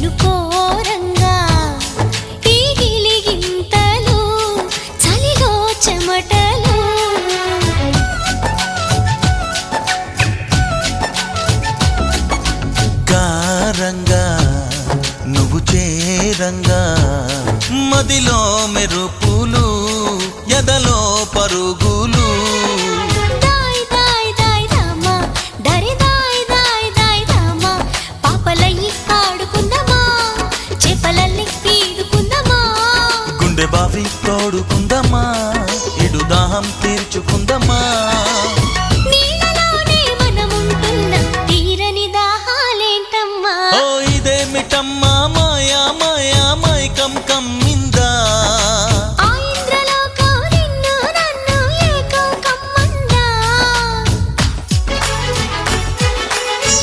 మేలుకోరంగా ఈ గిలిగింతలు చలిలో చెమటలు గారంగా నువ్వు చేరంగా మదిలో మెరుపులు ఎదలో పరుగులు